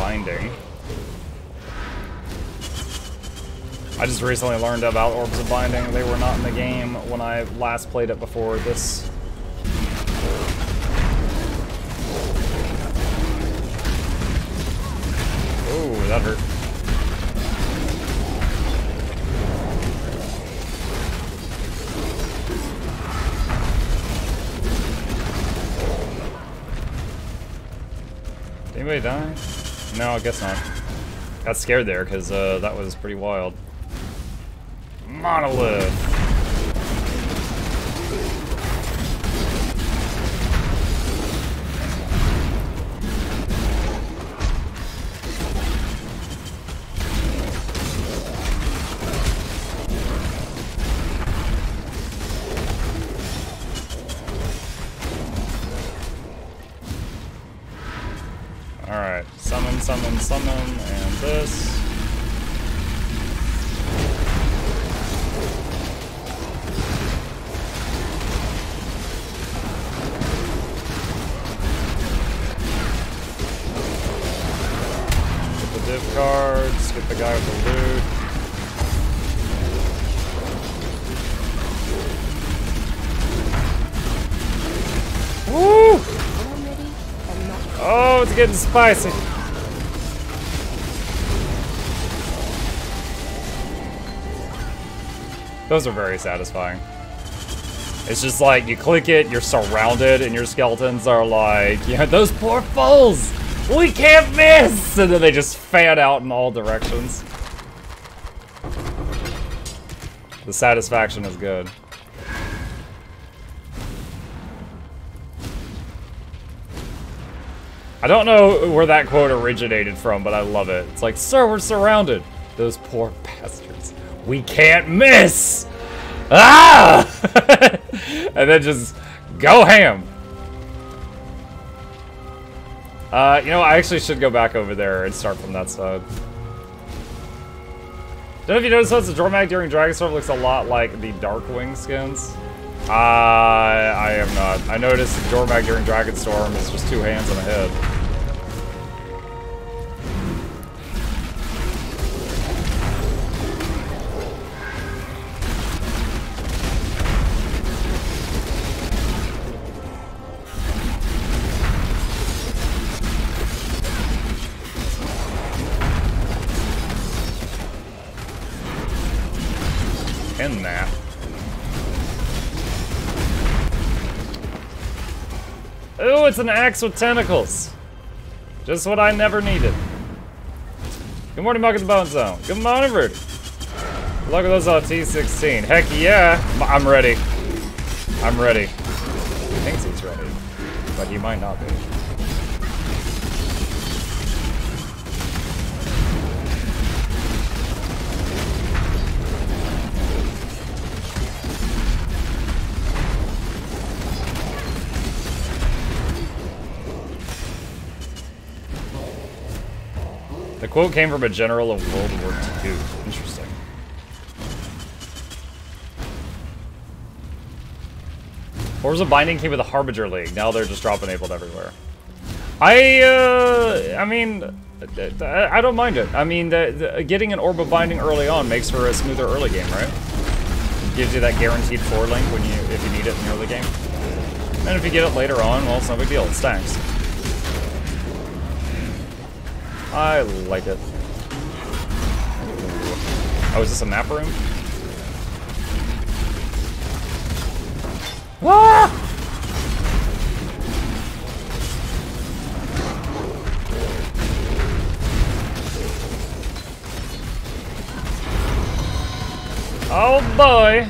Binding. I just recently learned about Orbs of Binding. They were not in the game when I last played it before this. Ooh, that hurt. Did anybody die? No, I guess not. Got scared there because that was pretty wild. Monolith. Alright, summon, summon, summon, and this. Get the div cards, get the guy with the loot. Woo! Oh, it's getting spicy. Those are very satisfying. It's just like, you click it, you're surrounded, and your skeletons are like, yeah, those poor fools! We can't miss! And then they just fan out in all directions. The satisfaction is good. I don't know where that quote originated from, but I love it. It's like, sir, we're surrounded. Those poor bastards. We can't miss! Ah! And then just go ham. You know, I actually should go back over there and start from that side. Don't know if you noticed that the Dormag during Dragonstorm looks a lot like the Darkwing skins. I am not. I noticed the Dormag during Dragonstorm is just two hands and a head. And that. Ooh, it's an axe with tentacles. Just what I never needed. Good morning, Muck at the Bone Zone. Good morning, Rudy. Look at those on T16. Heck yeah. I'm ready. I'm ready. He thinks he's ready, but he might not be. The quote came from a general of World War II. Interesting. Orbs of Binding came with the Harbinger League. Now they're just drop enabled everywhere. I mean, I don't mind it. I mean, getting an Orb of Binding early on makes for a smoother early game, right? It gives you that guaranteed 4 link when if you need it in the early game. And if you get it later on, well, it's no big deal. It stacks. I like it. Oh, is this a map room? Ah! Oh boy!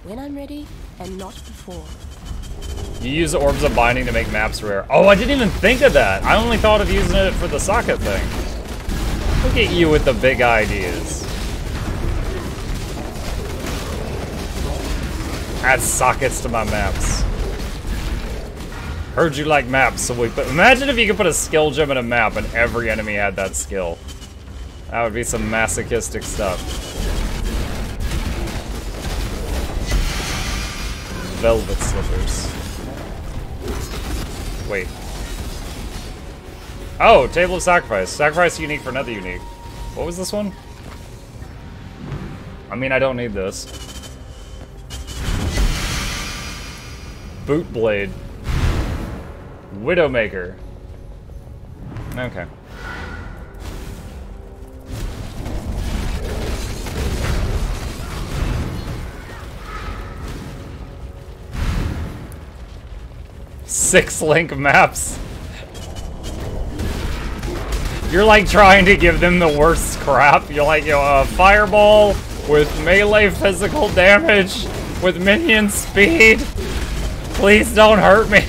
When I'm ready, and not before. You use the Orbs of Binding to make maps rare. Oh, I didn't even think of that. I only thought of using it for the socket thing. Look at you with the big ideas. Add sockets to my maps. Heard you like maps, so but imagine if you could put a skill gem in a map and every enemy had that skill. That would be some masochistic stuff. velvet slippers. Wait. Oh, Table of Sacrifice. Sacrifice unique for another unique. What was this one? I mean, I don't need this. Bootblade. Widowmaker. Okay. Six link maps. You're like trying to give them the worst crap. You're like, a fireball with melee physical damage with minion speed. Please don't hurt me.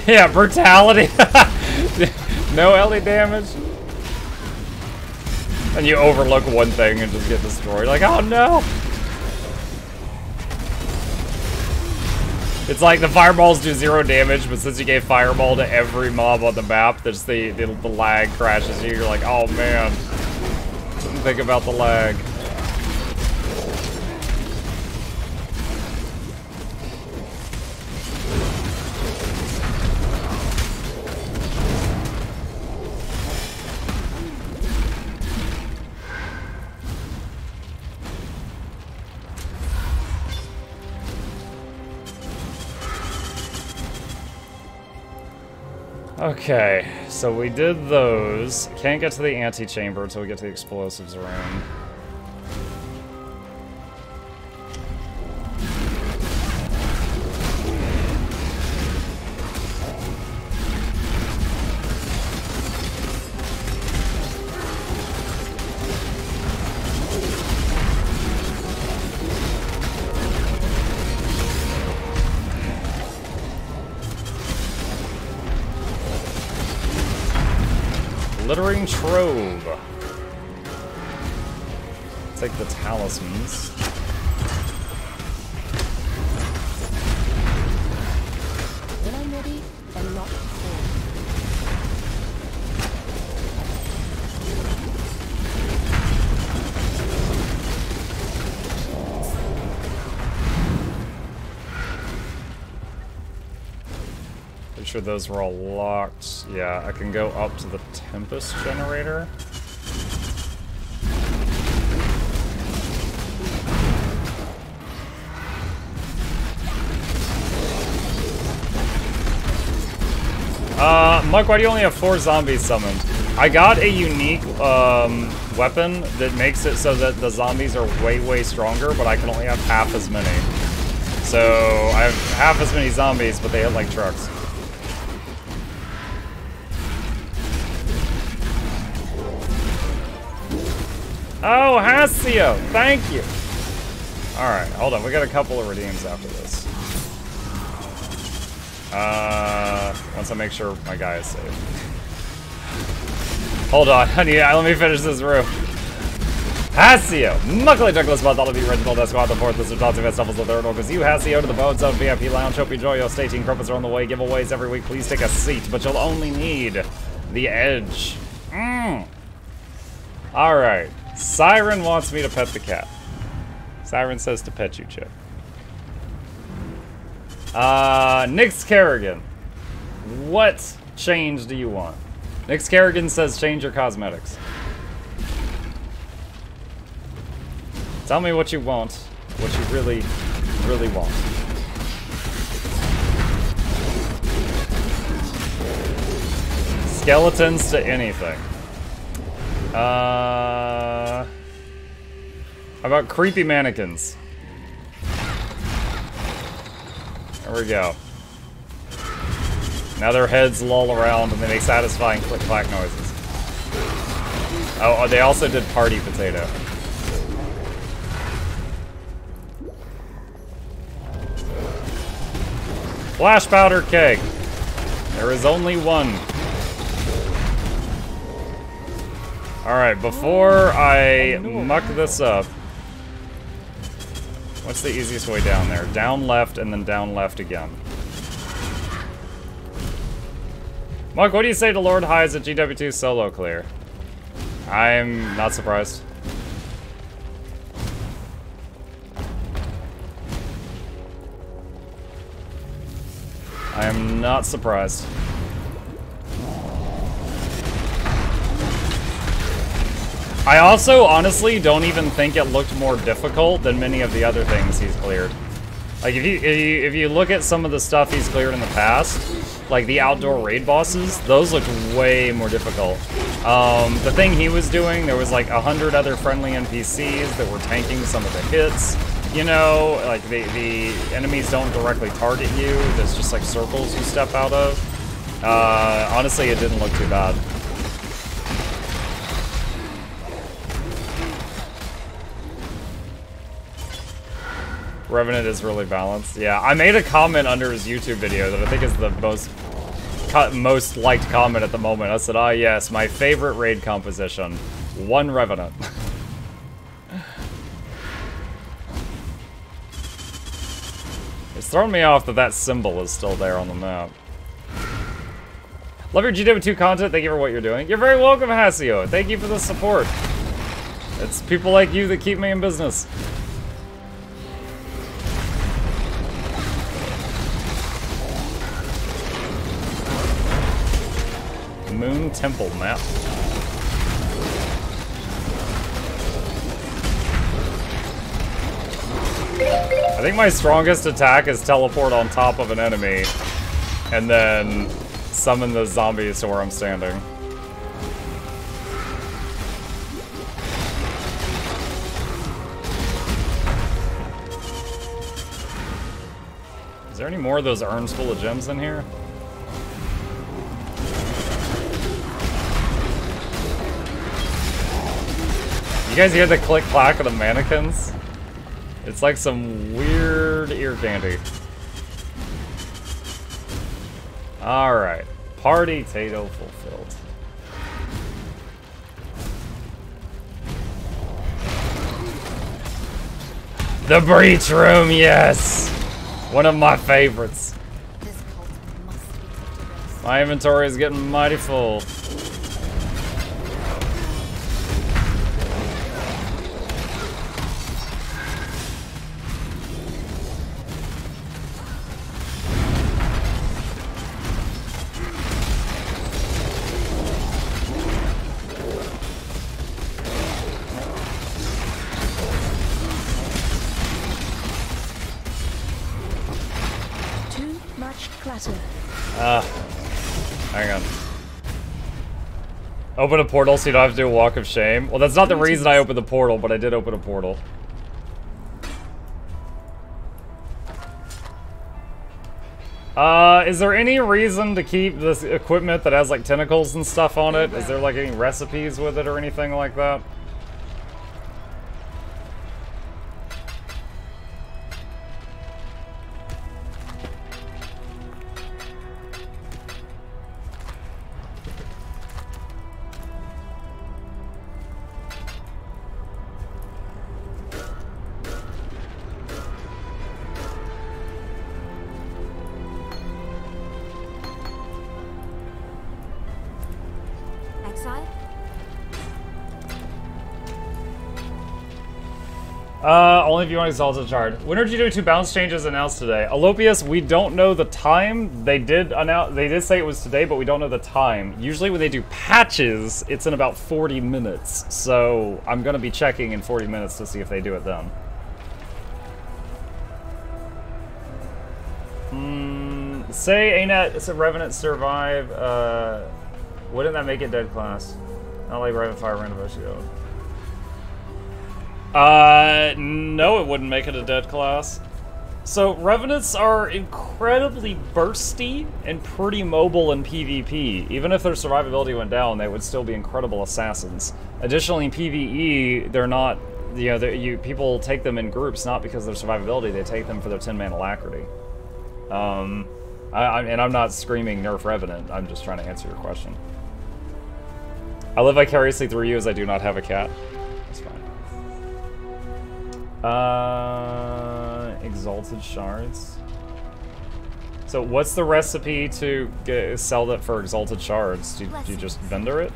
Yeah, brutality. No LE damage. And you overlook one thing and just get destroyed. Like, oh no! It's like the fireballs do 0 damage, but since you gave fireball to every mob on the map, there's the lag crashes you. You're like, oh man. Didn't think about the lag. Okay, so we did those. Can't get to the antechamber until we get to the explosives room. Glittering Trove. Take the talismans. When I'm ready and not before. Pretty sure those were all locked. Yeah, I can go up to the Tempest generator. Muck, why do you only have 4 zombies summoned? I got a unique weapon that makes it so that the zombies are way stronger, but I can only have half as many. So I have half as many zombies, but they hit like trucks. Oh, Hasio, thank you. Alright, hold on, we got a couple of redeems after this. Once I make sure my guy is safe. Hold on, honey, let me finish this room. Hasio, Mukluk, Douglas, Bartholomew, Reginald, Esquire, the 4th, Mr. Dodson, Vest, Doubles, the 3rd, August, you, Hasio, to the Bone Zone VIP Lounge. Hope you enjoy your staging. Crumpets are on the way, giveaways every week. Please take a seat, but you'll only need the edge. Alright. Siren wants me to pet the cat. Siren says to pet you, Chip. Nyx Kerrigan. What change do you want? Nyx Kerrigan says change your cosmetics. Tell me what you want. What you really want. Skeletons to anything. How about creepy mannequins? There we go. Now their heads loll around and they make satisfying click-clack noises. Oh, they also did party potato. Flash powder keg. There is only one. Alright, before I muck this up, what's the easiest way down there? Down left and then down left again. Mark, what do you say to Lord Highs at GW2 solo clear? I'm not surprised. I am not surprised. I also honestly don't even think it looked more difficult than many of the other things he's cleared. Like if you look at some of the stuff he's cleared in the past, like the outdoor raid bosses, those looked way more difficult. The thing he was doing, there was like 100 other friendly NPCs that were tanking some of the hits. You know, like the enemies don't directly target you. There's just like circles you step out of. Honestly, it didn't look too bad. Revenant is really balanced. Yeah, I made a comment under his YouTube video that I think is the most liked comment at the moment. I said, ah yes, my favorite raid composition, one Revenant. It's thrown me off that that symbol is still there on the map. Love your GW2 content, thank you for what you're doing. You're very welcome, Hasio. Thank you for the support. It's people like you that keep me in business. Moon Temple map. I think my strongest attack is teleport on top of an enemy and then summon the zombies to where I'm standing. Is there any more of those urns full of gems in here? You guys hear the click-clack of the mannequins? It's like some weird ear candy. Alright. Party Tato fulfilled. The breach room, yes! One of my favorites. My inventory is getting mighty full. Hang on. Open a portal so you don't have to do a walk of shame. Well, that's not the reason I opened the portal, but I did open a portal. Is there any reason to keep this equipment that has like tentacles and stuff on it? Is there like any recipes with it or anything like that? Only if you want Exalted Shard. When are GW2 balance changes announced today? Alopius, we don't know the time. They did say it was today, but we don't know the time. Usually when they do patches, it's in about 40 minutes. So I'm gonna be checking in 40 minutes to see if they do it then. Say ANET, it's a Revenant survive. Wouldn't that make it dead class? Not like Raven Fire Random Shield. No, it wouldn't make it a dead class. So, Revenants are incredibly bursty and pretty mobile in PvP. Even if their survivability went down, they would still be incredible assassins. Additionally, in PvE, they're not, you know, people take them in groups not because of their survivability, they take them for their 10-man alacrity. And I'm not screaming nerf Revenant, I'm just trying to answer your question. I live vicariously through you as I do not have a cat. That's fine. Exalted Shards. So what's the recipe to sell that for exalted shards? Do you just vendor it?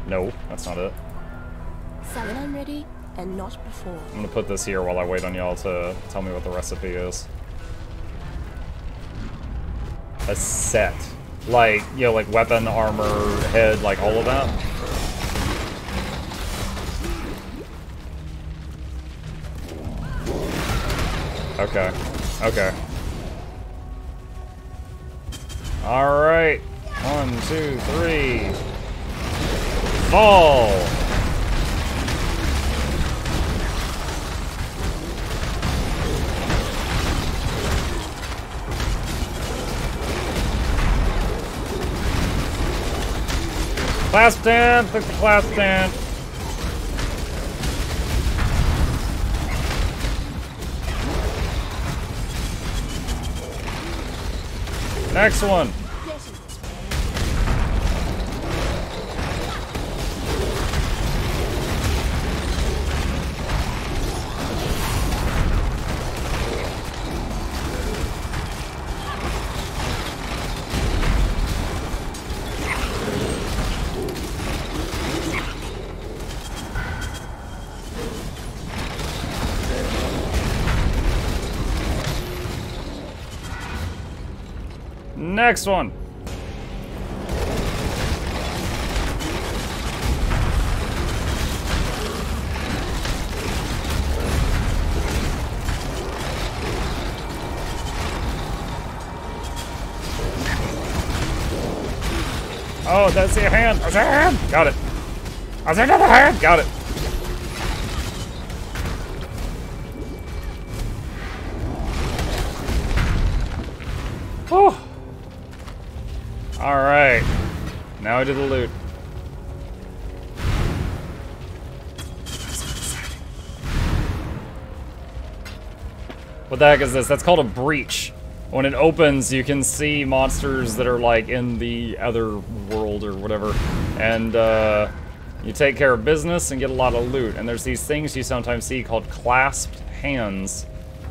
No, that's not it. Sell when I'm ready and not before. I'm gonna put this here while I wait on y'all to tell me what the recipe is. A set. Like, you know, like weapon, armor, head, like all of that? Okay. Okay. Alright. 1, 2, 3. Fall! Clasp stand! Click the clasp stand! Next one! Next one. Oh, that's your hand. That's your hand. Got it. That's another hand. Got it. Whew. Alright. Now I do the loot. What the heck is this? That's called a breach. When it opens, you can see monsters that are like in the other world or whatever. And you take care of business and get a lot of loot. And there's these things you sometimes see called clasped hands.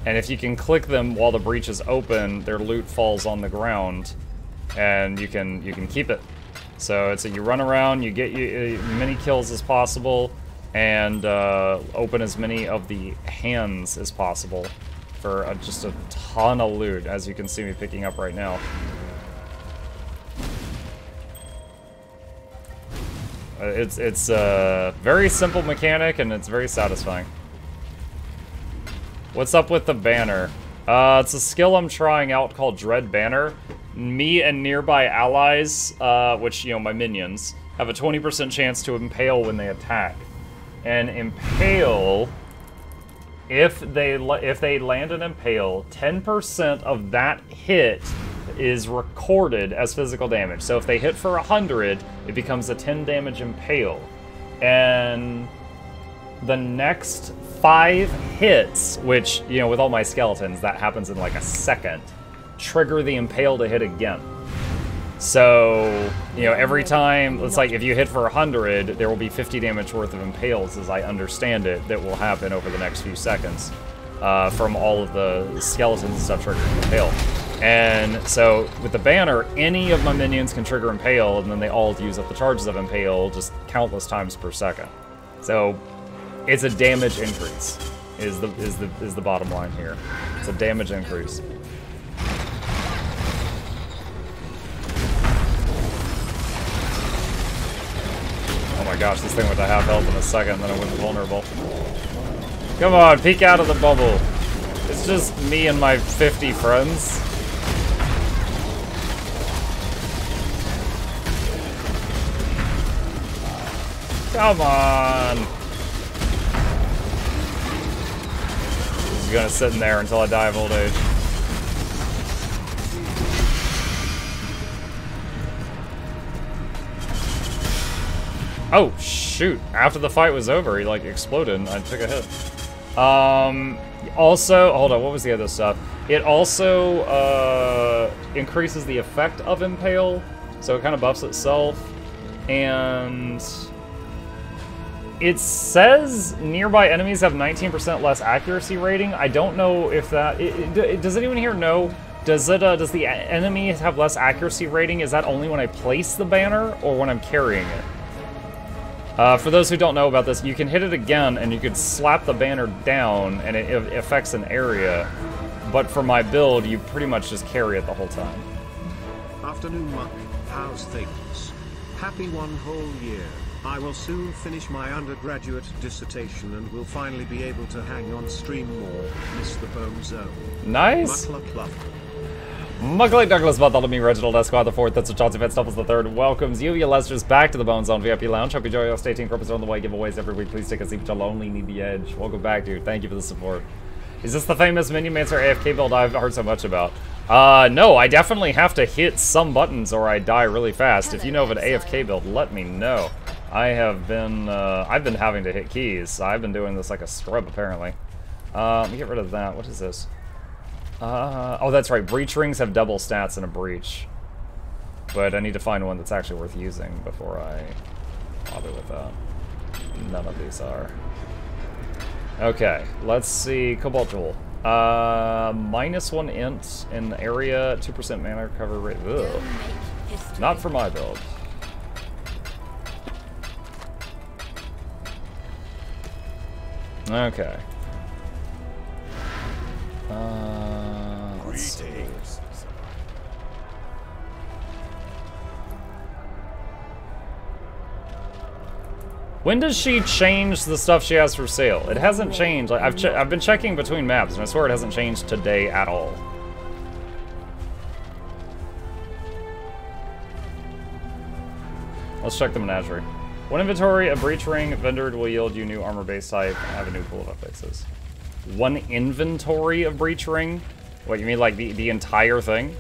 And if you can click them while the breach is open, their loot falls on the ground. And you can keep it. So it's you run around, you get as many kills as possible, and open as many of the hands as possible for just a ton of loot, as you can see me picking up right now. It's a very simple mechanic, and it's very satisfying. What's up with the banner? It's a skill I'm trying out called Dread Banner. Me and nearby allies, which, you know, my minions, have a 20% chance to impale when they attack. And impale, if they land an impale, 10% of that hit is recorded as physical damage. So if they hit for 100, it becomes a 10 damage impale. And the next 5 hits, which, you know, with all my skeletons, that happens in like a second, trigger the impale to hit again. So, you know, every time, it's like if you hit for 100, there will be 50 damage worth of impales, as I understand it, that will happen over the next few seconds from all of the skeletons and stuff triggering impale. And so, with the banner, any of my minions can trigger impale, and then they all use up the charges of impale just countless times per second. So, it's a damage increase, is the bottom line here. It's a damage increase. Oh my gosh, this thing went to half health in a second, then it went vulnerable. Come on, peek out of the bubble. It's just me and my 50 friends. Come on. Just gonna sit in there until I die of old age. Oh, shoot. After the fight was over, he, like, exploded and I took a hit. Also, hold on, what was the other stuff? It also, increases the effect of Impale, so it kind of buffs itself. And it says nearby enemies have 19% less accuracy rating. I don't know if that... does anyone here know Does the enemy have less accuracy rating? Is that only when I place the banner or when I'm carrying it? For those who don't know about this, you can hit it again and you could slap the banner down and it affects an area. But for my build, you pretty much just carry it the whole time. Afternoon, Muck. How's things? Happy 1 whole year. I will soon finish my undergraduate dissertation and will finally be able to hang on stream more. Miss the Bone Zone. Nice. Mukluk love. Mukluk Douglas Bartholomew, Reginald Esquire the Fourth, that's Chauncey Van Stuffles the Third, welcomes you, Lester's back to the Bone Zone VIP Lounge. Hope you enjoy your stay tuned. Purpose on the way giveaways every week. Please take a seat, but you'll only need the edge. Welcome back, dude. Thank you for the support. Is this the famous Minion Mancer AFK build I've heard so much about? No, I definitely have to hit some buttons or I die really fast. If you know of an AFK build, let me know. I've been having to hit keys. I've been doing this like a scrub, apparently. Let me get rid of that. What is this? Oh, that's right. Breach rings have double stats in a breach. But I need to find one that's actually worth using before I bother with that. None of these are. Okay, let's see. Cobalt Jewel. -1 int in area, 2% mana recovery rate. Ugh. Not for my build. Okay. Let's see. When does she change the stuff she has for sale? It hasn't changed. Like I've been checking between maps, and I swear it hasn't changed today at all. Let's check the menagerie. One inventory, a breach ring, vendor will yield you new armor base type, and have a new pool of updates. One inventory of breach ring? What, you mean like the entire thing?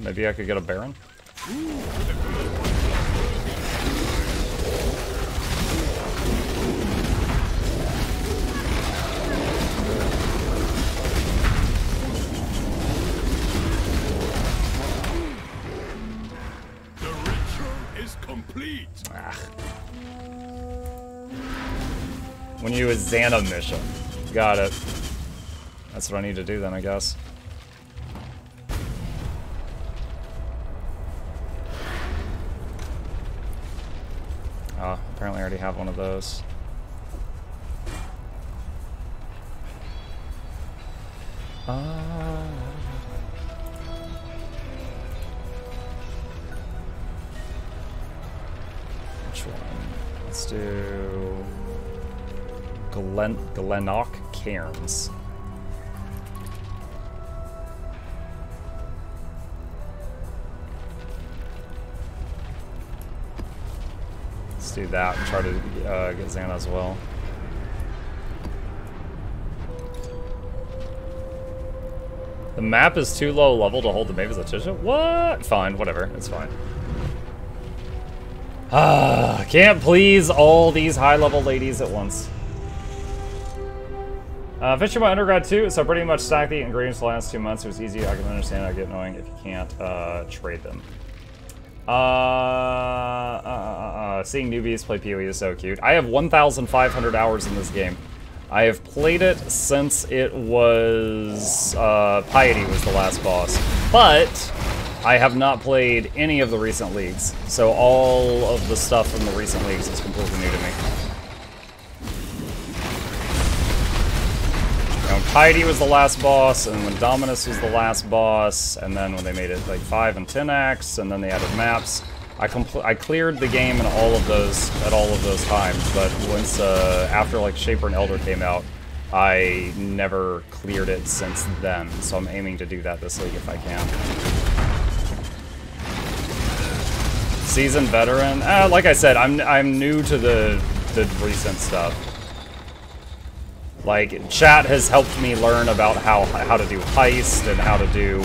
Maybe I could get a Baron? The ritual is complete. When you use Xana mission. Got it. That's what I need to do then, I guess. Oh, apparently I already have one of those. Which one? Let's do Glennock Cairns. Let's do that and try to get Xana as well. The map is too low level to hold the Mavis Letitia? What? Fine, whatever. It's fine. Can't please all these high-level ladies at once. Finished my undergrad too, so pretty much stacked the ingredients the last 2 months. It was easy. I can understand I get annoying if you can't trade them. Seeing newbies play PoE is so cute. I have 1,500 hours in this game. I have played it since it was Piety was the last boss, but I have not played any of the recent leagues. So all of the stuff from the recent leagues is completely new to me. Piety was the last boss, and when Dominus was the last boss, and then when they made it like 5 and 10 acts, and then they added maps, I cleared the game in all of those at all of those times. But once after like Shaper and Elder came out, I never cleared it since then. So I'm aiming to do that this league if I can. Seasoned veteran, like I said, I'm new to the recent stuff. Like, chat has helped me learn about how to do heist and how to do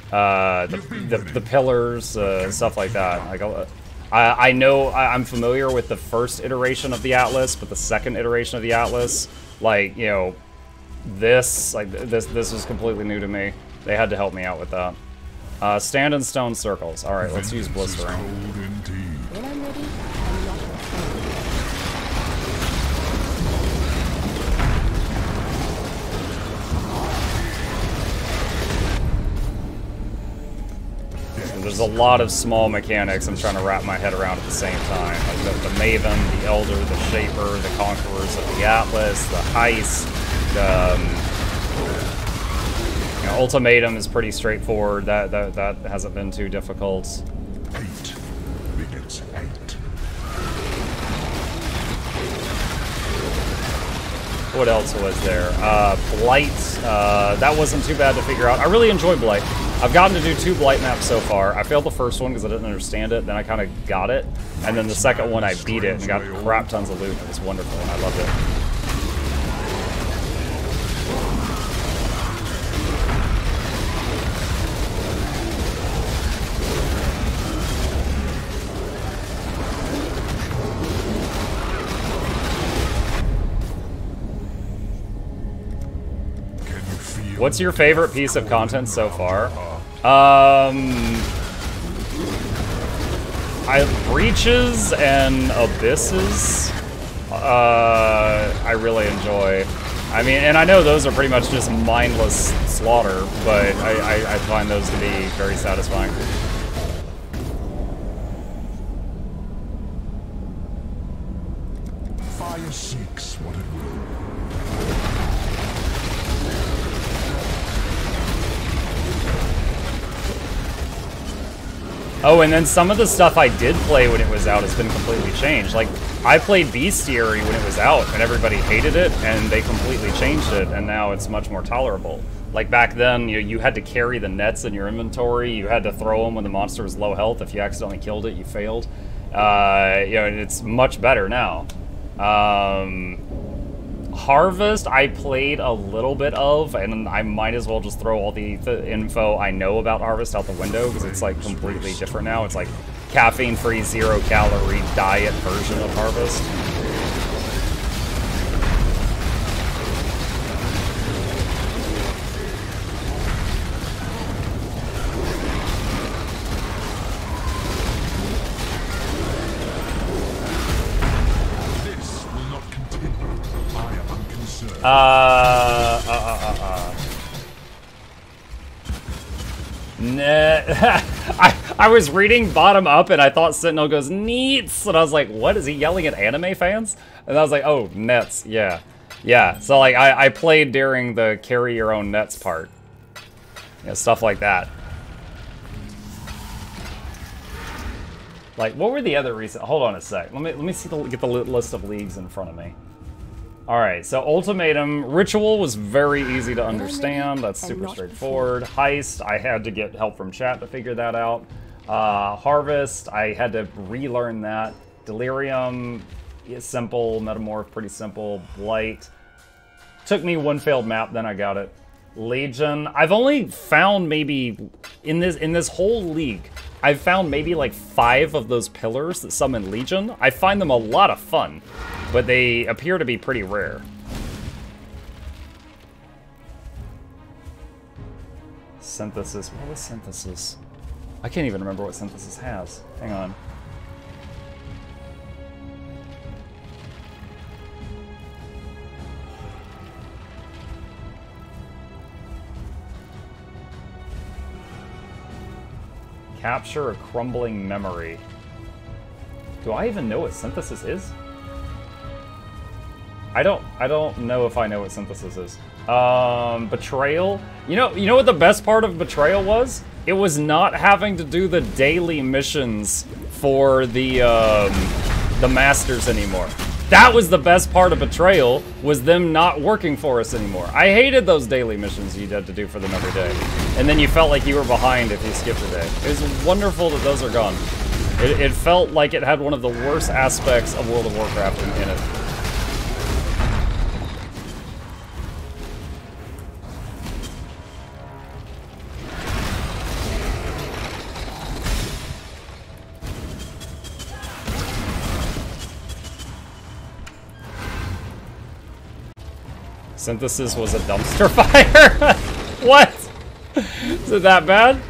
the pillars, stuff like that. Like, I know I'm familiar with the first iteration of the Atlas, but the second iteration of the Atlas, like, you know, this was completely new to me. They had to help me out with that. Stand in stone circles. All right, let's use blistering. When I'm ready, I'm not afraid. There's a lot of small mechanics I'm trying to wrap my head around at the same time. Like the Maven, the Elder, the Shaper, the Conquerors of the Atlas, the Heist, the Ultimatum is pretty straightforward. That hasn't been too difficult. 8 begets 8. What else was there? Blight. That wasn't too bad to figure out. I really enjoy Blight. I've gotten to do 2 Blight maps so far. I failed the first one because I didn't understand it. Then I kind of got it. And then the second one I beat it and got crap tons of loot. It was wonderful and I loved it. What's your favorite piece of content so far? Breaches and Abysses, I really enjoy. I mean, and I know those are pretty much just mindless slaughter, but I find those to be very satisfying. Fire seeks what it will. Oh, and then some of the stuff I did play when it was out has been completely changed. Like, I played Bestiary when it was out, and everybody hated it, and they completely changed it, and now it's much more tolerable. Like, back then, you had to carry the nets in your inventory, you had to throw them when the monster was low health. If you accidentally killed it, you failed. And it's much better now. Harvest, I played a little bit of, and I might as well just throw all the info I know about Harvest out the window, because it's like completely different now. It's like caffeine-free, zero-calorie diet version of Harvest. I was reading bottom up and I thought Sentinel goes neats, and I was like, what, is he yelling at anime fans? And I was like, oh, nets, yeah. Yeah, so like I played during the carry your own nets part. You know, stuff like that. Like, what were the other recent, hold on a sec. Let me see get the list of leagues in front of me. Alright, so Ultimatum. Ritual was very easy to understand. That's super straightforward. Heist, I had to get help from chat to figure that out. Harvest, I had to relearn that. Delirium, is simple. Metamorph, pretty simple. Blight. Took me one failed map, then I got it. Legion, I've only found maybe, in this whole league, I've found maybe like 5 of those pillars that summon Legion. I find them a lot of fun, but they appear to be pretty rare. Synthesis, what was Synthesis? I can't even remember what Synthesis has. Hang on. Capture a crumbling memory. Do I even know what Synthesis is? I don't know if I know what Synthesis is. Betrayal. You know what the best part of Betrayal was? It was not having to do the daily missions for the Masters anymore. That was the best part of Betrayal, was them not working for us anymore. I hated those daily missions you had to do for them every day. And then you felt like you were behind if you skipped a day. It was wonderful that those are gone. It felt like it had one of the worst aspects of World of Warcraft in it. Synthesis was a dumpster fire? What? Is it that bad?